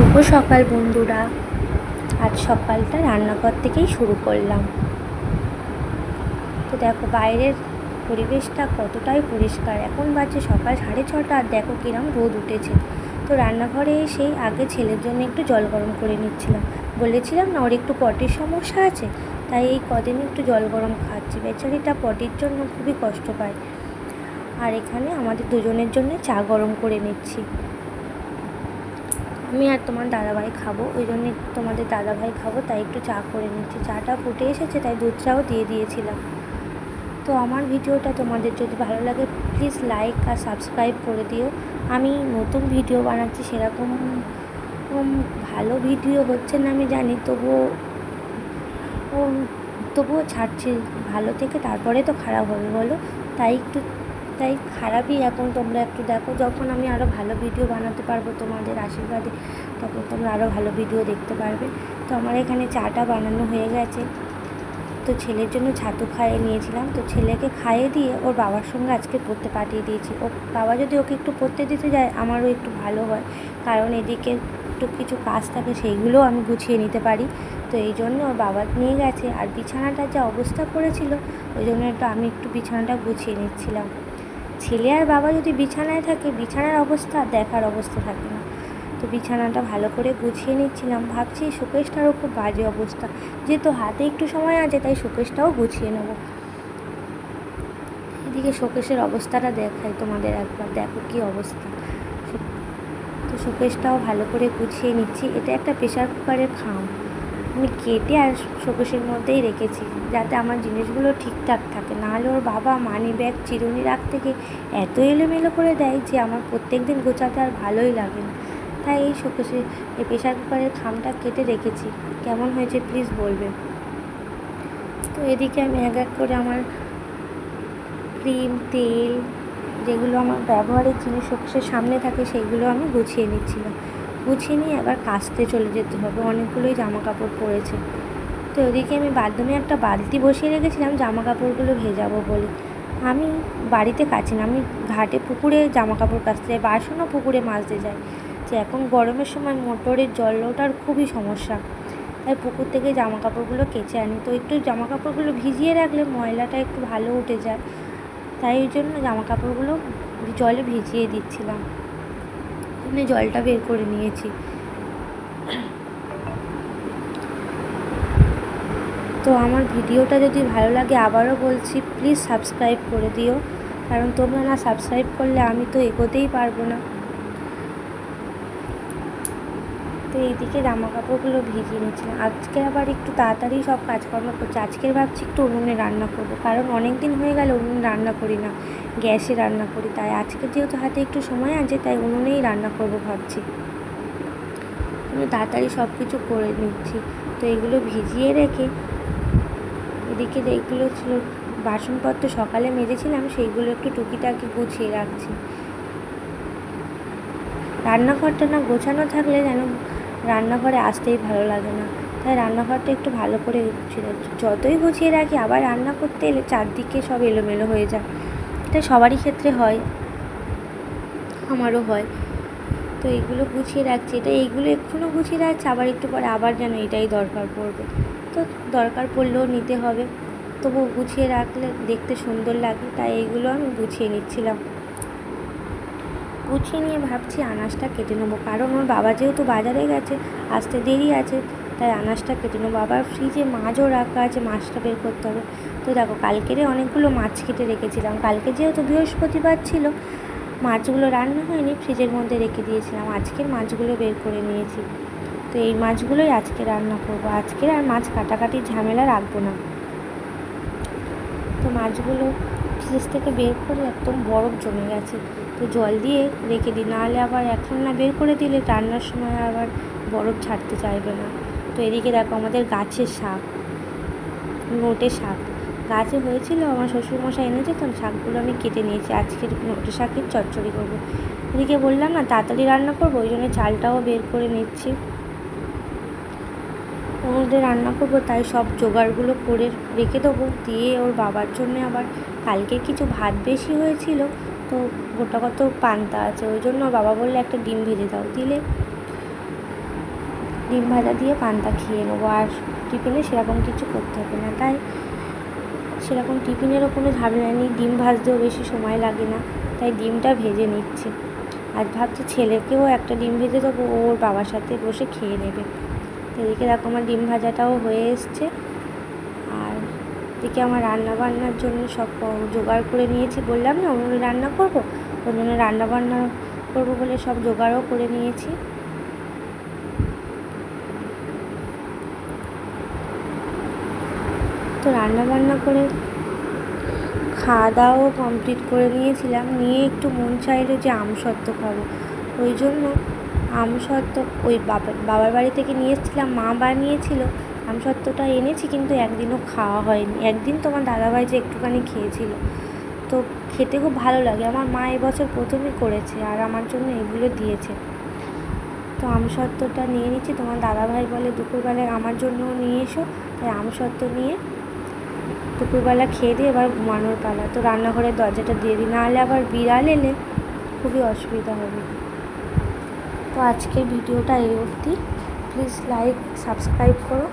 শুভ সকাল বন্ধুরা। আজ সকালটা রান্নাঘর থেকেই শুরু করলাম। তো দেখো বাইরের পরিবেশটা কতটাই পরিষ্কার। এখন বাজে সকাল 6:30 আর দেখো কিরম রোদ উঠেছে। তো রান্নাঘরে এসেই আগে ছেলের জন্য একটু জল গরম করে নিচ্ছিলাম। বলেছিলাম না ওর একটু পটির সমস্যা আছে, তাই এই কদিন একটু জল গরম খাচ্ছি। বেচারিটা পটির জন্য খুবই কষ্ট পায়। আর এখানে আমাদের দুজনের জন্য চা গরম করে নিচ্ছি। আমি আর তোমার দাদাভাই খাবো, ওই জন্যে তোমাদের দাদাভাই খাবো, তাই একটু চা করে নিচ্ছি। চাটা ফুটে এসেছে, তাই দুধ চাও দিয়ে দিয়েছিলাম। তো আমার ভিডিওটা তোমাদের যদি ভালো লাগে প্লিজ লাইক আর সাবস্ক্রাইব করে দিও। আমি নতুন ভিডিও বানাচ্ছি, সেরকম ভালো ভিডিও হচ্ছে না আমি জানি, তবুও ছাড়ছি। ভালো থেকে তারপরে তো খারাপ হবে বলো, তাই খারাপই। এখন তোমরা একটু দেখো, যখন আমি আরও ভালো ভিডিও বানাতে পারবো তোমাদের আশীর্বাদে, তখন তোমরা আরও ভালো ভিডিও দেখতে পারবে। তো আমার এখানে চাটা বানানো হয়ে গেছে। তো ছেলের জন্য ছাতু খাইয়ে নিয়েছিলাম। তো ছেলেকে খাইয়ে দিয়ে ওর বাবার সঙ্গে আজকে পড়তে পাঠিয়ে দিয়েছি। ও বাবা যদি ওকে একটু পড়তে দিতে যায় আমারও একটু ভালো হয়, কারণ এদিকে একটু কিছু কাজ থাকে সেইগুলোও আমি গুছিয়ে নিতে পারি। তো এই জন্য ওর বাবা নিয়ে গেছে। আর বিছানাটা যা অবস্থা করেছিল, ওই জন্য আমি একটু বিছানাটা গুছিয়ে নিচ্ছিলাম। ছেলে আর বাবা যদি বিছানায় থাকে, বিছানার অবস্থা দেখার অবস্থা থাকে না। তো বিছানাটা ভালো করে গুছিয়ে নিচ্ছিলাম। ভাবছি শোকেসটারও খুব বাজে অবস্থা, যেহেতু হাতে একটু সময় আছে তাই শোকেসটাও গুছিয়ে নেব। এদিকে শোকেসের অবস্থাটা দেখাই তোমাদের একবার, দেখো কী অবস্থা। তো শোকেসটাও ভালো করে গুছিয়ে নিচ্ছি। এটা একটা প্রেশার কুকারের খাম, আমি কেটে আর শোকেসের মধ্যেই রেখেছি, যাতে আমার জিনিসগুলো ঠিকঠাক থাকে। নাহলে ওর বাবা মানি ব্যাগ চিরুনি রাখতে গিয়ে এত এলোমেলো করে দেয় যে আমার প্রত্যেক দিন গোছাতে আর ভালোই লাগে না। তাই এই শোকেসে এই প্রেশার কুকারের খামটা কেটে রেখেছি। কেমন হয়েছে প্লিজ বলবে। তো এদিকে আমি এক এক করে আমার ক্রিম তেল যেগুলো আমার ব্যবহারের জিনিস শোকেসের সামনে থাকে সেইগুলো আমি গুছিয়ে নিচ্ছিলাম। গুছিয়ে নিয়ে আবার কাচতে চলে যেতে হবে, অনেকগুলোই জামা কাপড় পরেছে। তো ওদিকে আমি বাথরুমে একটা বালতি বসিয়ে রেখেছিলাম জামা কাপড়গুলো ভেজাবো বলে। আমি বাড়িতে কাচি না, আমি ঘাটে পুকুরে জামা কাপড় কাচতে যাই, বাসনও পুকুরে মাজতে যাই। যে এখন গরমের সময় মোটরের জল ওঠার খুবই সমস্যা, তাই পুকুর থেকে জামা কাপড়গুলো কেচে আনি। তো একটু জামা কাপড়গুলো ভিজিয়ে রাখলে ময়লাটা একটু ভালো উঠে যায়, তাই ওই জন্য জামা কাপড়গুলো জলে ভিজিয়ে দিচ্ছিলাম। এখানে জলটা বের করে নিয়েছি। তো আমার ভিডিওটা যদি ভালো লাগে আবারও বলছি প্লিজ সাবস্ক্রাইব করে দিও, কারণ তোমরা না সাবস্ক্রাইব করলে আমি তো এগোতেই পারবো না। তো এইদিকে জামা কাপড়গুলো ভিজিয়ে নিচ্ছিলাম। আজকে আবার একটু তাড়াতাড়ি সব কাজকর্ম করছি। আজকের ভাবছি একটু উনুনে রান্না করব, কারণ অনেক দিন হয়ে গেল উনুনে রান্না করি না, গ্যাসে রান্না করি। তাই আজকে যেহেতু হাতে একটু সময় আছে তাই উনুনেই রান্না করব ভাবছি। আমি তাড়াতাড়ি সব কিছু করে নিচ্ছি। তো এগুলো ভিজিয়ে রেখে এদিকে যেগুলো ছিল বাসনপত্র সকালে মেজেছিলাম সেইগুলো একটু টুকিটাকি গুছিয়ে রাখছি। রান্নাঘরটা না গোছানো থাকলে যেন রান্নাঘরে আসতেই ভালো লাগে না, তাই রান্নাঘরটা একটু ভালো করে গুছিয়ে রাখছি। যতই গুছিয়ে রাখি আবার রান্না করতে এলে চারদিকে সব এলোমেলো হয়ে যায়। এটা সবারই ক্ষেত্রে হয়, আমারও হয়। তো এইগুলো গুছিয়ে রাখছি, এইগুলো এক্ষুনি গুছিয়ে রাখছি, আবার একটু পরে আবার যেন এটাই দরকার পড়বে। তো দরকার পড়লেও নিতে হবে, তবু গুছিয়ে রাখলে দেখতে সুন্দর লাগে, তাই এইগুলো আমি গুছিয়ে নিচ্ছিলাম। গুছিয়ে নিয়ে ভাবছি আনাজটা কেটে নেবো, কারণ ওর বাবা যেহেতু বাজারে গেছে আসতে দেরি আছে, তাই আনাজটা কেটে নেবো। আবার ফ্রিজে মাছও রাখা আছে, মাছটা বের করতে হবে। তো দেখো কালকেরে অনেকগুলো মাছ কেটে রেখেছিলাম, কালকে যেহেতু বৃহস্পতিবার ছিল মাছগুলো রান্না হয়নি, ফ্রিজের মধ্যে রেখে দিয়েছিলাম। আজকের মাছগুলো বের করে নিয়েছি। তো এই মাছগুলোই আজকে রান্না করব। আজকের আর মাছ কাটাকাটির ঝামেলা রাখবো না। তো মাছগুলো ফ্রিজ থেকে বের করে একদম বরফ জমে গেছে, তো জল দিয়ে রেখে দিই, নাহলে আবার এখন না বের করে দিলে রান্নার সময় আবার বরফ ছাড়তে চাইবে না। তো এদিকে দেখো আমাদের গাছের শাক, নোটে শাক গাছে হয়েছিল, আমার শ্বশুরমশাই এনেছে, তো শাকগুলো আমি কেটে নিয়েছি। আজকের নোটে শাকের চচ্চড়ি করবো। এদিকে বললাম না তাড়াতাড়ি রান্না করবো, ওই জন্য চালটাও বের করে নিচ্ছি। ওর মধ্যে রান্না করবো, তাই সব জোগাড়গুলো করে রেখে দেবো। দিয়ে ওর বাবার জন্য আবার কালকে কিছু ভাত বেশি হয়েছিল, তো গোটা কত পান্তা আছে, ওই জন্য ওর বাবা বললে একটা ডিম ভেজে দাও, দিলে ডিম ভাজা দিয়ে পান্তা খেয়ে নেবো, আর টিফিনে সেরকম কিছু করতে হবে না। তাই সেরকম টিফিনেরও কোনো ঝামেলা নেই, ডিম ভাজতেও বেশি সময় লাগে না, তাই ডিমটা ভেজে নিচ্ছি। আর ভাবছি ছেলেকেও একটা ডিম ভেজে দেবো, ওর বাবার সাথে বসে খেয়ে নেবে। এদিকে দেখো আমার ডিম ভাজাটাও হয়ে এসছে। আর এদিকে আমার রান্নাবান্নার জন্য সব জোগাড় করে নিয়েছি, বললাম না উনুনে রান্না করবো, ওই জন্য রান্নাবান্না করবো বলে সব জোগাড়ও করে নিয়েছি। তো রান্নাবান্না করে খাওয়া দাওয়াও কমপ্লিট করে নিয়েছিলাম, নিয়ে একটু মন চাইলো যে আমসত্ত্ব খাবো। ওই জন্য আমসত্ত্ব ওই বাবার বাড়ি থেকে নিয়ে এসেছিলাম, মা বানিয়েছিল, আমসত্ত্বটা এনেছি, কিন্তু একদিনও খাওয়া হয়নি। একদিন তোমার দাদাভাই যে একটুখানি খেয়েছিল, তো খেতে খুব ভালো লাগে। আমার মা এবছর প্রথমই করেছে আর আমার জন্য এগুলো দিয়েছে। তো আমসত্ত্বটা নিয়ে নিচ্ছি। তোমার দাদাভাই বলে দুপুরবেলায় আমার জন্যও নিয়ে এসো, তাই আমসত্ত্ব নিয়ে দুপুরবেলা খেয়ে দিয়ে এবার ঘুমানোর পালা। তো রান্নাঘরের দরজাটা দিয়ে দিই, নাহলে আবার বিড়াল এলে খুবই অসুবিধা হবে। তো আজকের ভিডিওটা এই অবধি। প্লিজ লাইক সাবস্ক্রাইব করো।